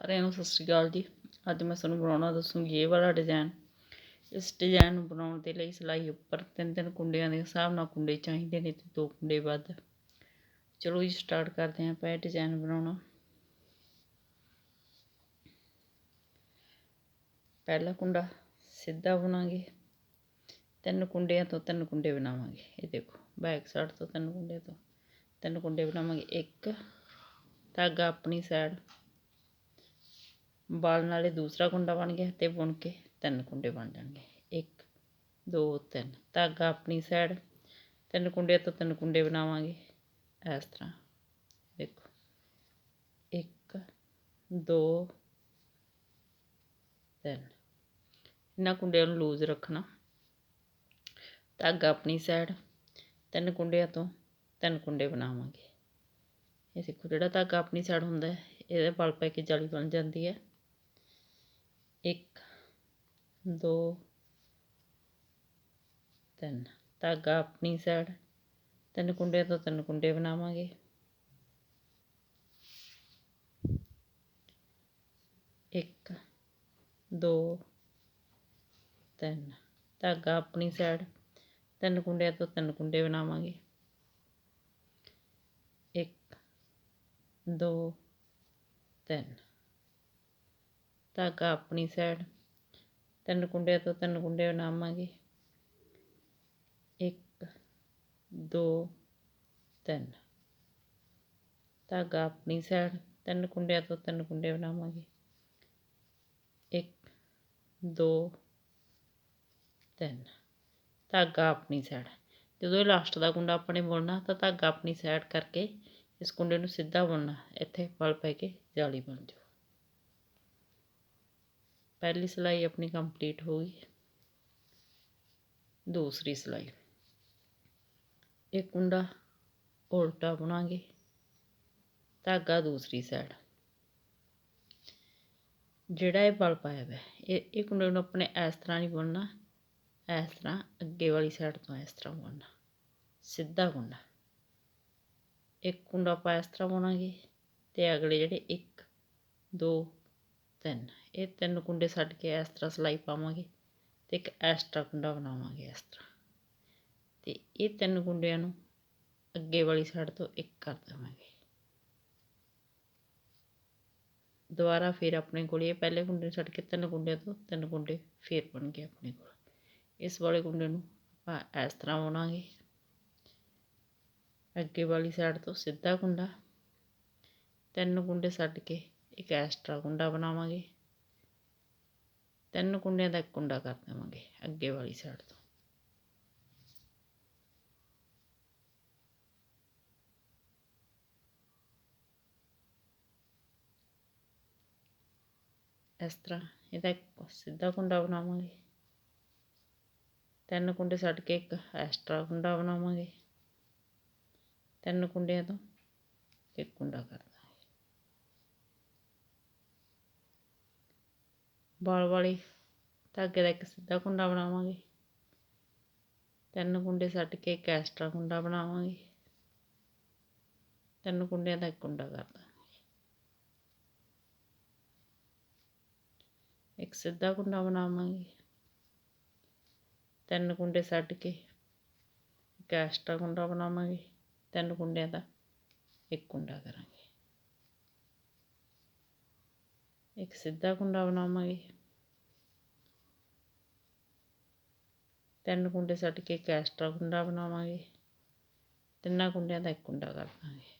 ਸਾਰਿਆਂ ਨੂੰ ਸਤਿ ਸ਼੍ਰੀ ਅਕਾਲ ਜੀ। ਅੱਜ ਮੈਂ ਤੁਹਾਨੂੰ ਬਣਾਉਣਾ ਦੱਸੂਗੀ ਇਹ ਵਾਲਾ ਡਿਜ਼ਾਈਨ। ਇਸ ਡਿਜ਼ਾਈਨ ਨੂੰ ਬਣਾਉਣ ਦੇ ਲਈ ਸਿਲਾਈ ਉੱਪਰ 3-3 ਕੁੰਡਿਆਂ ਦੇ ਹਿਸਾਬ ਨਾਲ ਕੁੰਡੇ ਚਾਹੀਦੇ ਨੇ ਤੇ 2 ਕੁੰਡੇ ਵੱਧ। ਚਲੋ ਜੀ ਸਟਾਰਟ ਕਰਦੇ ਹਾਂ ਆਪਾਂ ਇਹ ਡਿਜ਼ਾਈਨ ਬਣਾਉਣਾ। ਪਹਿਲਾ ਕੁੰਡਾ ਸਿੱਧਾ ਬੁਣਾਂਗੇ, 3 ਕੁੰਡਿਆਂ ਤੋਂ 3 ਕੁੰਡੇ ਬਣਾਵਾਂਗੇ। ਇਹ ਦੇਖੋ ਬੈਕ ਸਾਈਡ ਤੋਂ 3 ਕੁੰਡੇ ਤੋਂ 3 ਕੁੰਡੇ ਬਣਾਵਾਂਗੇ। ਇੱਕ ਧਾਗਾ ਆਪਣੀ ਸਾਈਡ ਬਾਲ ਨਾਲੇ ਦੂਸਰਾ ਕੁੰਡਾ ਬਣ ਗਿਆ ਤੇ ਬੁਣ ਕੇ 3 ਕੁੰਡੇ ਬਣ ਜਾਣਗੇ। 1 2 3 ਧਾਗਾ ਆਪਣੀ ਸਾਈਡ 3 ਕੁੰਡਿਆਂ ਤੋਂ 3 ਕੁੰਡੇ ਬਣਾਵਾਂਗੇ। ਇਸ ਤਰ੍ਹਾਂ ਦੇਖੋ 1 2 3 ਇਹਨਾਂ ਕੁੰਡਿਆਂ ਨੂੰ ਲੂਜ਼ ਰੱਖਣਾ। ਧਾਗਾ ਆਪਣੀ ਸਾਈਡ 3 ਕੁੰਡਿਆਂ ਤੋਂ 3 ਕੁੰਡੇ ਬਣਾਵਾਂਗੇ। ਇਹ ਦੇਖੋ ਜਿਹੜਾ ਧਾਗਾ ਆਪਣੀ ਸਾਈਡ ਹੁੰਦਾ ਇਹਦੇ ਬਲ ਪੈ ਕੇ ਜਾਲੀ ਬਣ ਜਾਂਦੀ ਹੈ। 1 2 3 ਧਾਗਾ ਆਪਣੀ ਸਾਈਡ 3 ਕੁੰਡਿਆਂ ਤੋਂ 3 ਕੁੰਡੇ ਬਣਾਵਾਂਗੇ। 1 2 3 ਧਾਗਾ ਆਪਣੀ ਸਾਈਡ 3 ਕੁੰਡਿਆਂ ਤੋਂ 3 ਕੁੰਡੇ ਬਣਾਵਾਂਗੇ। 1 2 3 ਧਾਗਾ ਆਪਣੀ ਸਾਈਡ 3 ਕੁੰਡਿਆਂ ਤੋਂ 3 ਕੁੰਡੇ ਬਣਾਵਾਂਗੇ। 1 2 3 ਧਾਗਾ ਆਪਣੀ ਸਾਈਡ 3 ਕੁੰਡਿਆਂ ਤੋਂ 3 ਕੁੰਡੇ ਬਣਾਵਾਂਗੇ। 1 2 3 ਧਾਗਾ ਆਪਣੀ ਸਾਈਡ। ਜਦੋਂ ਇਹ ਲਾਸਟ ਦਾ ਕੁੰਡਾ ਆਪਾਂ ਨੇ ਬੁਣਨਾ ਤਾਂ ਧਾਗਾ ਆਪਣੀ ਸਾਈਡ ਕਰਕੇ ਇਸ ਕੁੰਡੇ ਨੂੰ ਸਿੱਧਾ ਬੁਣਨਾ। ਇੱਥੇ ਬਲ ਪੈ ਕੇ ਜਾਲੀ ਬਣ ਜਾਊ। ਪਹਿਲੀ ਸਿਲਾਈ ਆਪਣੀ ਕੰਪਲੀਟ ਹੋ ਗਈ। ਦੂਸਰੀ ਸਿਲਾਈ ਇਹ ਕੁੰਡਾ ਉਲਟਾ ਬੁਣਾਂਗੇ, ਧਾਗਾ ਦੂਸਰੀ ਸਾਈਡ। ਜਿਹੜਾ ਇਹ ਬਲ ਪਾਇਆ ਹੋਇਆ ਇਹ ਕੁੰਡੇ ਨੂੰ ਆਪਣੇ ਇਸ ਤਰ੍ਹਾਂ ਨਹੀਂ ਬੁਣਨਾ, ਇਸ ਤਰ੍ਹਾਂ ਅੱਗੇ ਵਾਲੀ ਸਾਈਡ ਤੋਂ ਇਸ ਤਰ੍ਹਾਂ ਬੁਣਨਾ ਸਿੱਧਾ ਕੁੰਡਾ। ਇੱਕ ਕੁੰਡਾ ਆਪਾਂ ਇਸ ਤਰ੍ਹਾਂ ਬੁਣਾਂਗੇ ਤੇ ਅਗਲੇ ਜਿਹੜੇ 1 2 3 ਇਹ 3 ਕੁੰਡੇ ਛੱਡ ਕੇ ਇਸ ਤਰ੍ਹਾਂ ਸਿਲਾਈ ਪਾਵਾਂਗੇ ਤੇ ਇੱਕ ਐਕਸਟਰਾ ਕੁੰਡਾ ਬਣਾਵਾਂਗੇ ਇਸ ਤਰ੍ਹਾਂ। ਤੇ ਇਹ 3 ਕੁੰਡਿਆਂ ਨੂੰ ਅੱਗੇ ਵਾਲੀ ਸਾਈਡ ਤੋਂ ਇੱਕ ਕਰ ਦੇਵਾਂਗੇ। ਦੁਬਾਰਾ ਫਿਰ ਆਪਣੇ ਕੋਲ ਇਹ ਪਹਿਲੇ ਕੁੰਡੇ ਨੂੰ ਛੱਡ ਕੇ 3 ਕੁੰਡਿਆਂ ਤੋਂ 3 ਕੁੰਡੇ ਫਿਰ ਬਣ ਗਏ ਆਪਣੇ ਕੋਲ। ਇਸ ਵਾਲੇ ਕੁੰਡੇ ਨੂੰ ਆਪਾਂ ਇਸ ਤਰ੍ਹਾਂ ਬੁਣਾਂਗੇ, ਅੱਗੇ ਵਾਲੀ ਸਾਈਡ ਤੋਂ ਸਿੱਧਾ ਕੁੰਡਾ 3 ਕੁੰਡੇ ਛੱਡ ਕੇ ਇੱਕ ਐਕਸਟਰਾ ਕੁੰਡਾ ਬਣਾਵਾਂਗੇ। 3 ਕੁੰਡਿਆਂ ਦਾ ਇੱਕ ਕੁੰਡਾ ਕਰ ਦੇਵਾਂਗੇ ਅੱਗੇ ਵਾਲੀ ਸਾਈਡ ਤੋਂ। ਇਸ ਤਰ੍ਹਾਂ ਇਹਦਾ ਇੱਕ ਸਿੱਧਾ ਕੁੰਡਾ ਬਣਾਵਾਂਗੇ, 3 ਕੁੰਡੇ ਛੱਡ ਕੇ ਇੱਕ ਐਕਸਟਰਾ ਕੁੰਡਾ ਬਣਾਵਾਂਗੇ। 3 ਕੁੰਡਿਆਂ ਤੋਂ ਇੱਕ ਕੁੰਡਾ ਕਰ ਦਾਂਗੇ। ਬਾਲ ਵਾਲੇ ਧਾਗੇ ਦਾ ਇੱਕ ਸਿੱਧਾ ਕੁੰਡਾ ਬਣਾਵਾਂਗੇ, 3 ਕੁੰਡੇ ਛੱਡ ਕੇ ਇੱਕ ਐਕਸਟਰਾ ਕੁੰਡਾ ਬਣਾਵਾਂਗੇ। 3 ਕੁੰਡਿਆਂ ਦਾ ਇੱਕ ਕੁੰਡਾ ਕਰ ਦਾਂਗੇ। ਇੱਕ ਸਿੱਧਾ ਕੁੰਡਾ ਬਣਾਵਾਂਗੇ, 3 ਕੁੰਡੇ ਛੱਡ ਕੇ ਇੱਕ ਐਕਸਟਰਾ ਕੁੰਡਾ ਬਣਾਵਾਂਗੇ। 3 ਕੁੰਡਿਆਂ ਦਾ ਇੱਕ ਕੁੰਡਾ ਕਰਾਂਗੇ। ਇੱਕ ਸਿੱਧਾ ਕੁੰਡਾ ਬਣਾਵਾਂਗੇ, 3 ਕੁੰਡੇ ਛੱਡ ਕੇ ਇੱਕ ਐਕਸਟਰਾ ਕੁੰਡਾ ਬਣਾਵਾਂਗੇ। 3 ਕੁੰਡਿਆਂ ਦਾ ਇੱਕ ਕੁੰਡਾ ਕਰ ਦਾਂਗੇ।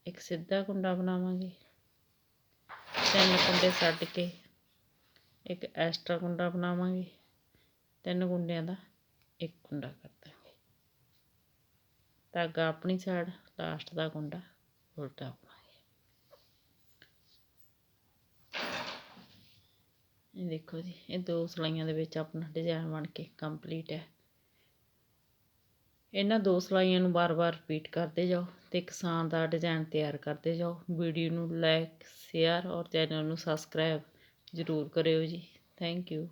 ਇੱਕ ਸਿੱਧਾ ਕੁੰਡਾ ਬਣਾਵਾਂਗੇ, 3 ਕੁੰਡੇ ਛੱਡ ਕੇ ਇੱਕ ਐਕਸਟਰਾ ਕੁੰਡਾ ਬਣਾਵਾਂਗੇ। 3 ਕੁੰਡਿਆਂ ਦਾ ਇੱਕ ਕੁੰਡਾ ਕਰ ਦਾਂਗੇ। ਧਾਗਾ ਆਪਣੀ ਸਾਈਡ, ਲਾਸਟ ਦਾ ਕੁੰਡਾ ਉਲਟਾ ਬਣਾਵਾਂਗੇ। ਇਹ ਦੇਖੋ ਜੀ ਇਹ 2 ਸਿਲਾਈਆਂ ਦੇ ਵਿੱਚ ਆਪਣਾ ਡਿਜ਼ਾਈਨ ਬਣ ਕੇ ਕੰਪਲੀਟ ਹੈ। ਇਹਨਾਂ 2 ਸਿਲਾਈਆਂ ਨੂੰ ਵਾਰ-ਵਾਰ ਰਿਪੀਟ ਕਰਦੇ ਜਾਓ ਤੇ ਇੱਕ ਸ਼ਾਨਦਾਰ ਡਿਜ਼ਾਈਨ ਤਿਆਰ ਕਰਦੇ ਜਾਓ। ਵੀਡੀਓ ਨੂੰ ਲਾਈਕ, ਸ਼ੇਅਰ ਔਰ ਚੈਨਲ ਨੂੰ ਸਬਸਕ੍ਰਾਈਬ ਜ਼ਰੂਰ ਕਰਿਓ ਜੀ। Thank you.